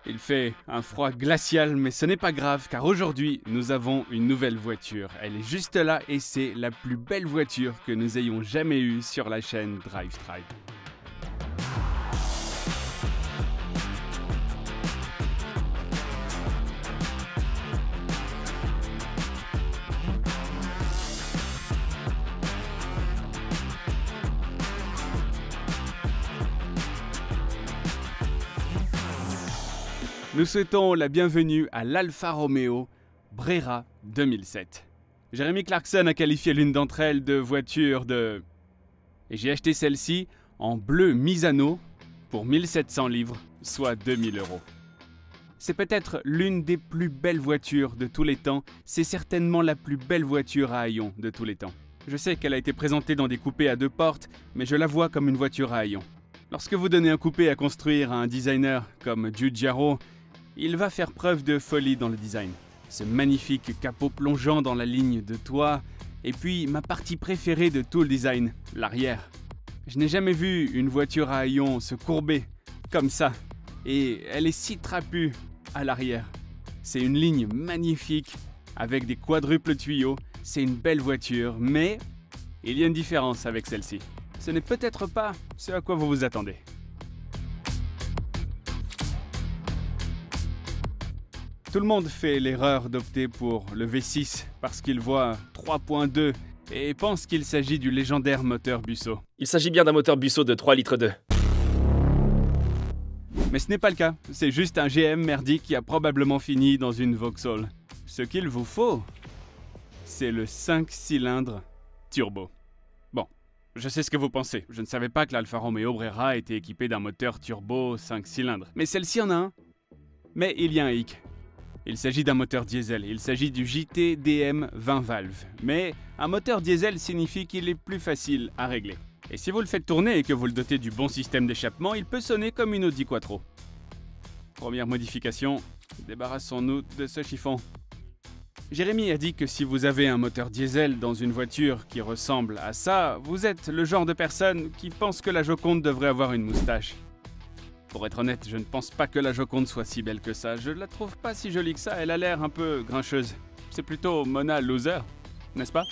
Il fait un froid glacial, mais ce n'est pas grave, car aujourd'hui, nous avons une nouvelle voiture. Elle est juste là et c'est la plus belle voiture que nous ayons jamais eue sur la chaîne Drivetribe. Nous souhaitons la bienvenue à l'Alfa Romeo Brera 2007. Jeremy Clarkson a qualifié l'une d'entre elles de voiture de... Et j'ai acheté celle-ci en bleu Misano pour 1700 livres, soit 2000 €. C'est peut-être l'une des plus belles voitures de tous les temps, c'est certainement la plus belle voiture à haillons de tous les temps. Je sais qu'elle a été présentée dans des coupés à 2 portes, mais je la vois comme une voiture à haillons. Lorsque vous donnez un coupé à construire à un designer comme Giugiaro, il va faire preuve de folie dans le design. Ce magnifique capot plongeant dans la ligne de toit, et puis ma partie préférée de tout le design, l'arrière. Je n'ai jamais vu une voiture à haillons se courber comme ça, et elle est si trapue à l'arrière. C'est une ligne magnifique, avec des quadruples tuyaux, c'est une belle voiture, mais il y a une différence avec celle-ci. Ce n'est peut-être pas ce à quoi vous vous attendez. Tout le monde fait l'erreur d'opter pour le V6 parce qu'il voit 3.2 et pense qu'il s'agit du légendaire moteur Busso. Il s'agit bien d'un moteur Busso de 3 litres 2. Mais ce n'est pas le cas, c'est juste un GM merdique qui a probablement fini dans une Vauxhall. Ce qu'il vous faut, c'est le 5 cylindres turbo. Bon, je sais ce que vous pensez, je ne savais pas que l'Alfa Romeo Brera était équipée d'un moteur turbo 5 cylindres. Mais celle-ci en a un. Mais il y a un hic. Il s'agit d'un moteur diesel, il s'agit du JT-DM 20 valves. Mais un moteur diesel signifie qu'il est plus facile à régler. Et si vous le faites tourner et que vous le dotez du bon système d'échappement, il peut sonner comme une Audi Quattro. Première modification, débarrassons-nous de ce chiffon. Jérémy a dit que si vous avez un moteur diesel dans une voiture qui ressemble à ça, vous êtes le genre de personne qui pense que la Joconde devrait avoir une moustache. Pour être honnête, je ne pense pas que la Joconde soit si belle que ça. Je la trouve pas si jolie que ça, elle a l'air un peu grincheuse. C'est plutôt Mona Loser, n'est-ce pas?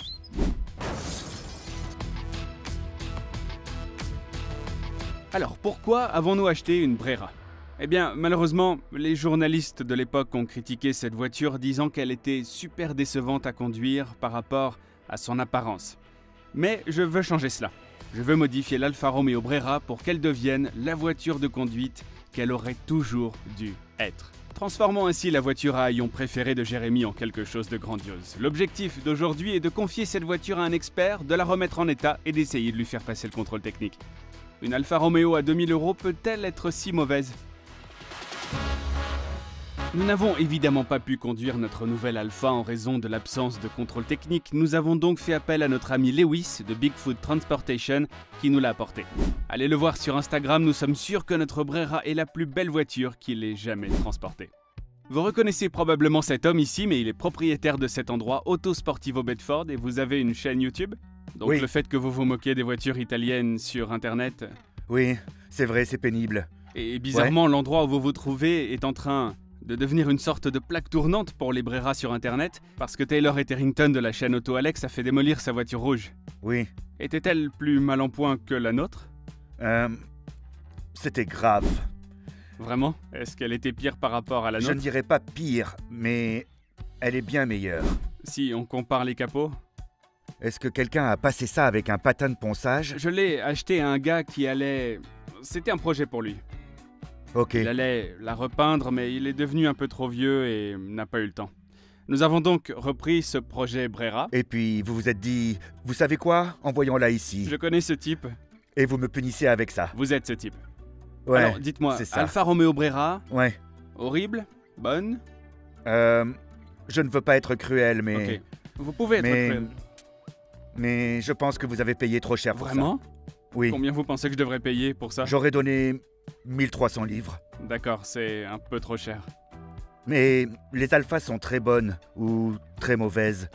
Alors, pourquoi avons-nous acheté une Brera? Eh bien, malheureusement, les journalistes de l'époque ont critiqué cette voiture disant qu'elle était super décevante à conduire par rapport à son apparence. Mais je veux changer cela. Je veux modifier l'Alfa Romeo Brera pour qu'elle devienne la voiture de conduite qu'elle aurait toujours dû être. Transformons ainsi la voiture à haillons préférée de Jérémy en quelque chose de grandiose. L'objectif d'aujourd'hui est de confier cette voiture à un expert, de la remettre en état et d'essayer de lui faire passer le contrôle technique. Une Alfa Romeo à 2000 € peut-elle être si mauvaise? Nous n'avons évidemment pas pu conduire notre nouvelle Alfa en raison de l'absence de contrôle technique. Nous avons donc fait appel à notre ami Lewis de Bigfoot Transportation qui nous l'a apporté. Allez le voir sur Instagram, nous sommes sûrs que notre Brera est la plus belle voiture qu'il ait jamais transportée. Vous reconnaissez probablement cet homme ici, mais il est propriétaire de cet endroit Auto Sportivo Bedford et vous avez une chaîne YouTube. Donc oui. Le fait que vous vous moquez des voitures italiennes sur Internet... Oui, c'est vrai, c'est pénible. Et bizarrement, l'endroit où vous vous trouvez est en train de devenir une sorte de plaque tournante pour les Brera sur Internet, parce que Taylor Etherington de la chaîne Auto Alex a fait démolir sa voiture rouge. Oui. Était-elle plus mal en point que la nôtre? C'était grave. Vraiment? Est-ce qu'elle était pire par rapport à la nôtre? Je ne dirais pas pire, mais elle est bien meilleure. Si on compare les capots? Est-ce que quelqu'un a passé ça avec un patin de ponçage? Je l'ai acheté à un gars qui allait... C'était un projet pour lui. Ok. Il allait la repeindre, mais il est devenu un peu trop vieux et n'a pas eu le temps. Nous avons donc repris ce projet Brera. Et puis vous vous êtes dit, vous savez quoi? Envoyons-la ici. Je connais ce type. Et vous me punissez avec ça. Vous êtes ce type. Ouais, alors, dites-moi, c'est ça. Alfa Romeo Brera? Ouais. Horrible? Bonne? Je ne veux pas être cruel, mais... Ok. Vous pouvez être cruel. Mais je pense que vous avez payé trop cher pour ça. Vraiment? Oui. Combien vous pensez que je devrais payer pour ça? J'aurais donné 1300 livres. D'accord, c'est un peu trop cher. Mais les alphas sont très bonnes ou très mauvaises.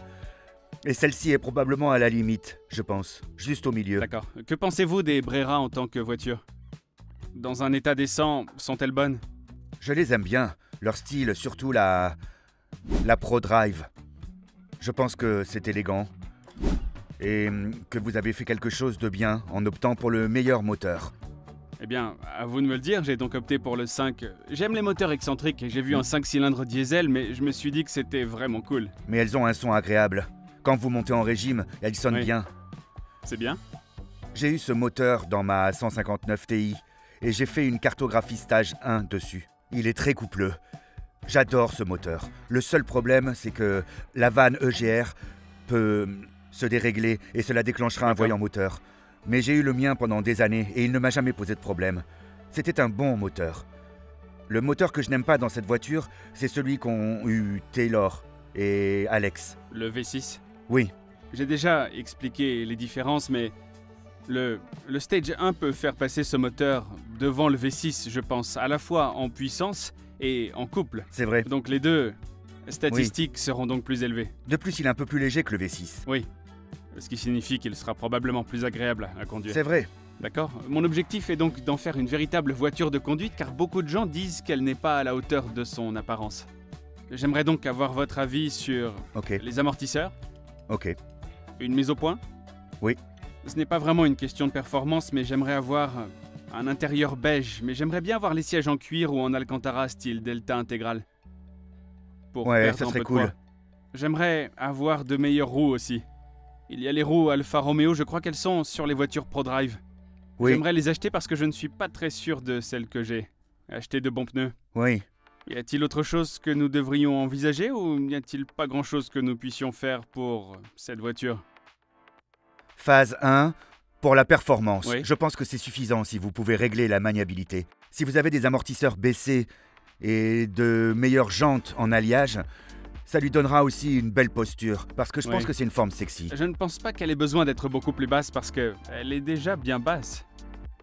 Et celle-ci est probablement à la limite, je pense. Juste au milieu. D'accord. Que pensez-vous des Brera en tant que voiture? Dans un état décent, sont-elles bonnes? Je les aime bien. Leur style, surtout la ProDrive. Je pense que c'est élégant. Et que vous avez fait quelque chose de bien en optant pour le meilleur moteur. Eh bien, à vous de me le dire, j'ai donc opté pour le 5. J'aime les moteurs excentriques et j'ai vu un 5 cylindres diesel, mais je me suis dit que c'était vraiment cool. Mais elles ont un son agréable. Quand vous montez en régime, elles sonnent Oui. bien. C'est bien? J'ai eu ce moteur dans ma 159 Ti et j'ai fait une cartographie stage 1 dessus. Il est très coupleux. J'adore ce moteur. Le seul problème, c'est que la vanne EGR peut se dérégler et cela déclenchera un D'accord. voyant moteur. Mais j'ai eu le mien pendant des années et il ne m'a jamais posé de problème. C'était un bon moteur. Le moteur que je n'aime pas dans cette voiture, c'est celui qu'ont eu Taylor et Alex. Le V6? Oui, J'ai déjà expliqué les différences, mais le Stage 1 peut faire passer ce moteur devant le V6, je pense, à la fois en puissance et en couple. c'est vrai. Donc les deux statistiques seront donc plus élevées. De plus, il est un peu plus léger que le V6. Oui. Ce qui signifie qu'il sera probablement plus agréable à conduire. C'est vrai. D'accord? Mon objectif est donc d'en faire une véritable voiture de conduite car beaucoup de gens disent qu'elle n'est pas à la hauteur de son apparence. J'aimerais donc avoir votre avis sur Ok, les amortisseurs, ok. une mise au point. Oui. Ce n'est pas vraiment une question de performance, mais j'aimerais avoir un intérieur beige, mais j'aimerais bien avoir les sièges en cuir ou en alcantara style Delta intégral. Pour Ouais, perdre ça un serait peu de cool. poids. J'aimerais avoir de meilleures roues aussi. Il y a les roues Alfa Romeo, je crois qu'elles sont sur les voitures ProDrive. Oui, J'aimerais les acheter parce que je ne suis pas très sûr de celles que j'ai. Acheter de bons pneus. oui. Y a-t-il autre chose que nous devrions envisager ou n'y a-t-il pas grand-chose que nous puissions faire pour cette voiture? Phase 1, pour la performance. Oui. Je pense que c'est suffisant si vous pouvez régler la maniabilité. Si vous avez des amortisseurs baissés et de meilleures jantes en alliage, ça lui donnera aussi une belle posture, parce que je pense Oui. que c'est une forme sexy. Je ne pense pas qu'elle ait besoin d'être beaucoup plus basse parce que elle est déjà bien basse.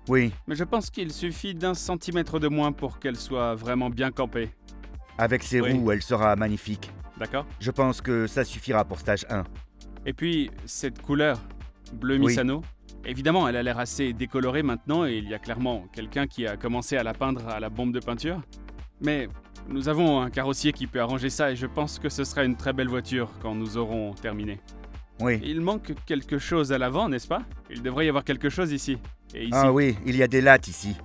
Oui, Mais je pense qu'il suffit d'1 centimètre de moins pour qu'elle soit vraiment bien campée. avec ses Oui. roues, elle sera magnifique. D'accord? Je pense que ça suffira pour stage 1. Et puis, cette couleur, bleu Oui. Misano, évidemment, elle a l'air assez décolorée maintenant et il y a clairement quelqu'un qui a commencé à la peindre à la bombe de peinture. Mais nous avons un carrossier qui peut arranger ça et je pense que ce sera une très belle voiture quand nous aurons terminé. Oui. Il manque quelque chose à l'avant, n'est-ce pas? Il devrait y avoir quelque chose ici. Et ici, Ah oui, il y a des lattes ici.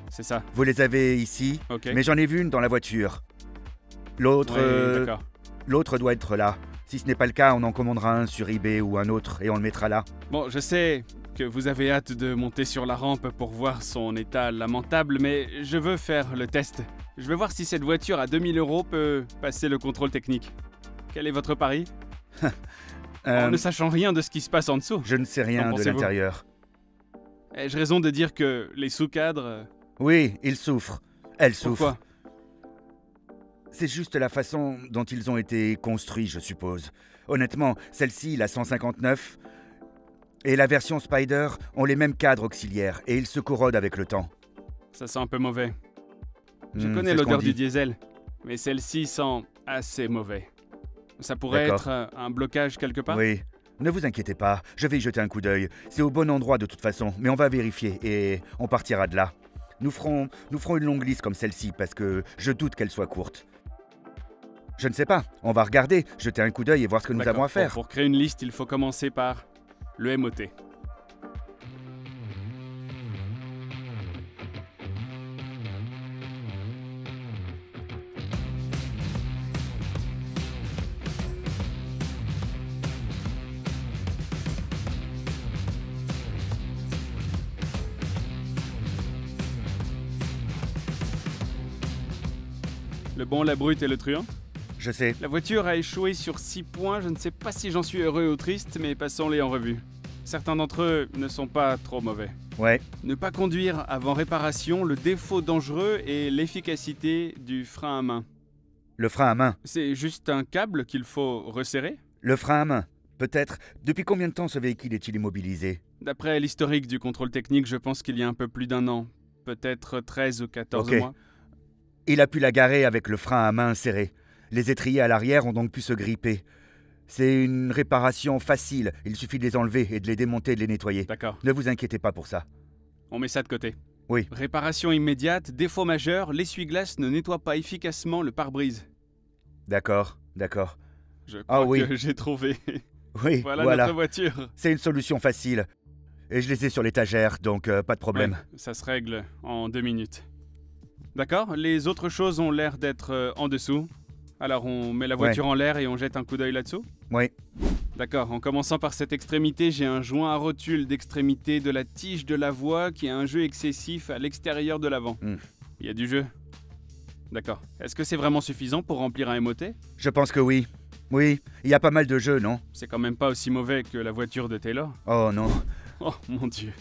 c'est ça. Vous les avez ici, Ok. mais j'en ai vu une dans la voiture. L'autre, Ouais, d'accord. l'autre doit être là. Si ce n'est pas le cas, on en commandera un sur eBay ou un autre et on le mettra là. Bon, je sais que vous avez hâte de monter sur la rampe pour voir son état lamentable, mais je veux faire le test. Je veux voir si cette voiture à 2000 € peut passer le contrôle technique. Quel est votre pari? En ne sachant rien de ce qui se passe en dessous. Je ne sais rien Qu'en de pensez-vous? l'intérieur. Ai-je raison de dire que les sous-cadres... Oui, il souffre. Elle souffre. Pourquoi? C'est juste la façon dont ils ont été construits, je suppose. Honnêtement, celle-ci, la 159, et la version Spider ont les mêmes cadres auxiliaires et ils se corrodent avec le temps. Ça sent un peu mauvais. Je Hmm, connais c'est ce qu'on l'odeur dit. du diesel, mais celle-ci sent assez mauvais. Ça pourrait D'accord. être un blocage quelque part? Oui. Ne vous inquiétez pas, je vais y jeter un coup d'œil. C'est au bon endroit de toute façon, mais on va vérifier et on partira de là. Nous ferons une longue liste comme celle-ci parce que je doute qu'elle soit courte. Je ne sais pas, on va regarder, jeter un coup d'œil et voir ce que nous D'accord. avons à faire. Pour créer une liste, il faut commencer par le MOT. Le bon, la brute et le truand? Je sais. La voiture a échoué sur 6 points, je ne sais pas si j'en suis heureux ou triste, mais passons-les en revue. Certains d'entre eux ne sont pas trop mauvais. Ouais, Ne pas conduire avant réparation, le défaut dangereux et l'efficacité du frein à main. le frein à main. C'est juste un câble qu'il faut resserrer? Le frein à main. Peut-être. Depuis combien de temps ce véhicule est-il immobilisé? D'après l'historique du contrôle technique, je pense qu'il y a un peu plus d'1 an. Peut-être 13 ou 14 Ok. mois. Il a pu la garer avec le frein à main serré. Les étriers à l'arrière ont donc pu se gripper. C'est une réparation facile. Il suffit de les enlever et de les démonter et de les nettoyer. D'accord. Ne vous inquiétez pas pour ça. On met ça de côté. Oui. Réparation immédiate, défaut majeur, l'essuie-glace ne nettoie pas efficacement le pare-brise. D'accord, d'accord. Je crois oui. que j'ai trouvé. Oui, Voilà voilà. notre voiture. C'est une solution facile. Et je les ai sur l'étagère, donc pas de problème. Ouais, ça se règle en 2 minutes. D'accord, les autres choses ont l'air d'être en dessous. Alors on met la voiture en l'air et on jette un coup d'œil là-dessous? Oui. D'accord, en commençant par cette extrémité, j'ai un joint à rotule d'extrémité de la tige de la voie qui a un jeu excessif à l'extérieur de l'avant. Il y a du jeu. D'accord. Est-ce que c'est vraiment suffisant pour remplir un MOT? Je pense que oui. Oui, il y a pas mal de jeux, non? C'est quand même pas aussi mauvais que la voiture de Taylor. Oh non. Oh mon dieu.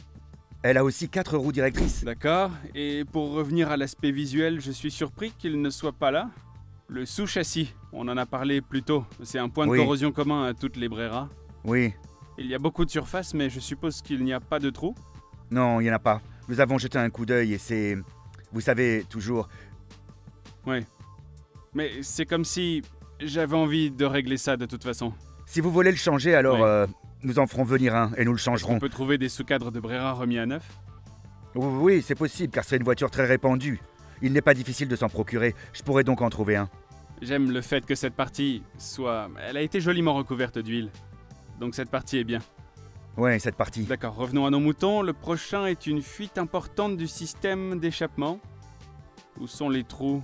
Elle a aussi 4 roues directrices. D'accord, et pour revenir à l'aspect visuel, je suis surpris qu'il ne soit pas là. Le sous-châssis, on en a parlé plus tôt. C'est un point de corrosion commun à toutes les Brera. Oui. Il y a beaucoup de surface, mais je suppose qu'il n'y a pas de trou? Non, il n'y en a pas. Nous avons jeté un coup d'œil et c'est... Vous savez, toujours... Oui. Mais c'est comme si j'avais envie de régler ça de toute façon. Si vous voulez le changer, alors nous en ferons venir un et nous le changerons. On peut trouver des sous-cadres de Brera remis à neuf? Oui, c'est possible car c'est une voiture très répandue. Il n'est pas difficile de s'en procurer. Je pourrais donc en trouver un. J'aime le fait que cette partie soit... Elle a été joliment recouverte d'huile. Donc cette partie est bien. Ouais, cette partie. D'accord, revenons à nos moutons. Le prochain est une fuite importante du système d'échappement. Où sont les trous?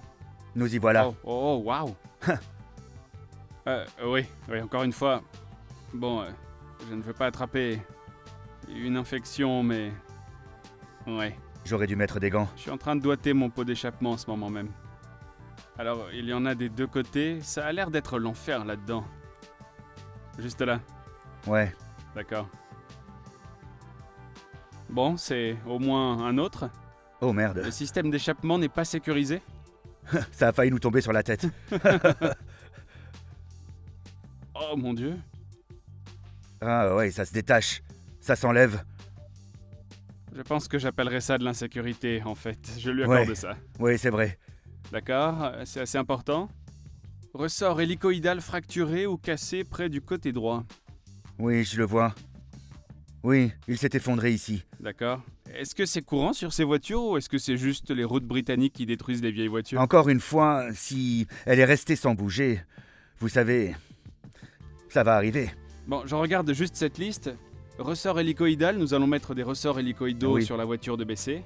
Nous y voilà. Oh, waouh. Oui, encore une fois. Bon, je ne veux pas attraper une infection, mais... Ouais. J'aurais dû mettre des gants. Je suis en train de doigter mon pot d'échappement en ce moment même. Alors, il y en a des deux côtés. Ça a l'air d'être l'enfer là-dedans. Juste là. Ouais. D'accord. Bon, c'est au moins un autre. Oh merde. Le système d'échappement n'est pas sécurisé? Ça a failli nous tomber sur la tête. Oh mon dieu. Ah ouais, ça se détache. Ça s'enlève. Je pense que j'appellerais ça de l'insécurité, en fait. Je lui accorde ça. Oui, c'est vrai. D'accord, c'est assez important. Ressort hélicoïdal fracturé ou cassé près du côté droit. Oui, je le vois. Oui, il s'est effondré ici. D'accord. Est-ce que c'est courant sur ces voitures ou est-ce que c'est juste les routes britanniques qui détruisent les vieilles voitures? Encore une fois, si elle est restée sans bouger, vous savez, ça va arriver. Bon, je regarde juste cette liste. Ressort hélicoïdal, nous allons mettre des ressorts hélicoïdaux sur la voiture de BC.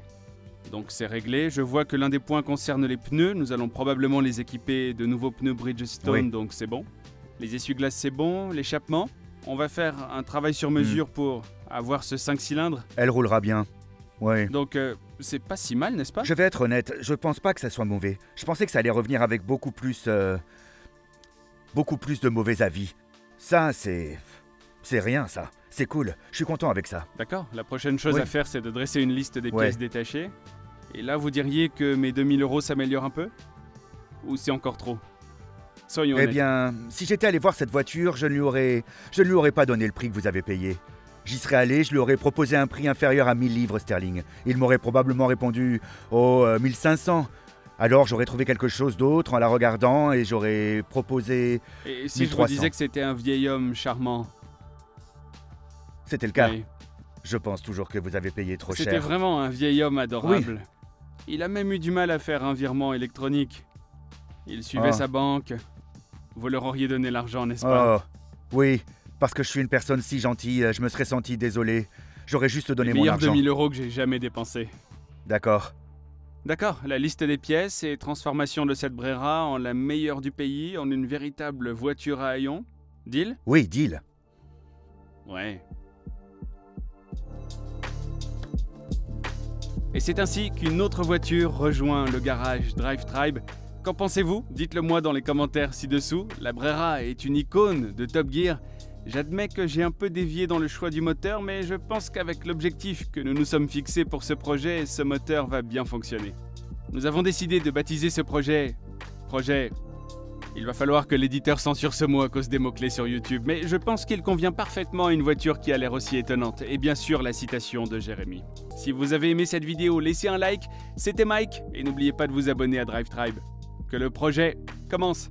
Donc c'est réglé. Je vois que l'un des points concerne les pneus. Nous allons probablement les équiper de nouveaux pneus Bridgestone, donc c'est bon. Les essuie-glaces, c'est bon. L'échappement, on va faire un travail sur mesure pour avoir ce 5 cylindres. Elle roulera bien. Ouais. Donc c'est pas si mal, n'est-ce pas? Je vais être honnête, je pense pas que ça soit mauvais. Je pensais que ça allait revenir avec beaucoup plus de mauvais avis. Ça, c'est rien, ça. C'est cool. Je suis content avec ça. D'accord. La prochaine chose à faire, c'est de dresser une liste des pièces détachées. Et là, vous diriez que mes 2000 € s'améliorent un peu? Ou c'est encore trop? Soyons honnêtes. Eh bien, si j'étais allé voir cette voiture, je ne lui aurais pas donné le prix que vous avez payé. J'y serais allé, je lui aurais proposé un prix inférieur à 1000 livres sterling. Il m'aurait probablement répondu « Oh, 1500 ». Alors j'aurais trouvé quelque chose d'autre en la regardant et j'aurais proposé 1300. Et si je vous disais que c'était un vieil homme charmant? C'était le cas. Oui. Je pense toujours que vous avez payé trop cher. C'était vraiment un vieil homme adorable. Il a même eu du mal à faire un virement électronique. Il suivait sa banque. Vous leur auriez donné l'argent, n'est-ce pas? Oh, oui, parce que je suis une personne si gentille, je me serais senti désolé. J'aurais juste donné mon argent. Les meilleurs 2000 € que j'ai jamais dépensés. D'accord. D'accord, la liste des pièces et transformation de cette Brera en la meilleure du pays, en une véritable voiture à haillons. Deal? Oui, deal. Ouais. Et c'est ainsi qu'une autre voiture rejoint le garage Drive Tribe. Qu'en pensez-vous? Dites-le moi dans les commentaires ci-dessous. La Brera est une icône de Top Gear. J'admets que j'ai un peu dévié dans le choix du moteur, mais je pense qu'avec l'objectif que nous nous sommes fixés pour ce projet, ce moteur va bien fonctionner. Nous avons décidé de baptiser ce projet... Il va falloir que l'éditeur censure ce mot à cause des mots-clés sur YouTube, mais je pense qu'il convient parfaitement à une voiture qui a l'air aussi étonnante, et bien sûr la citation de Jérémy. Si vous avez aimé cette vidéo, laissez un like, c'était Mike, et n'oubliez pas de vous abonner à Drive Tribe. Que le projet commence!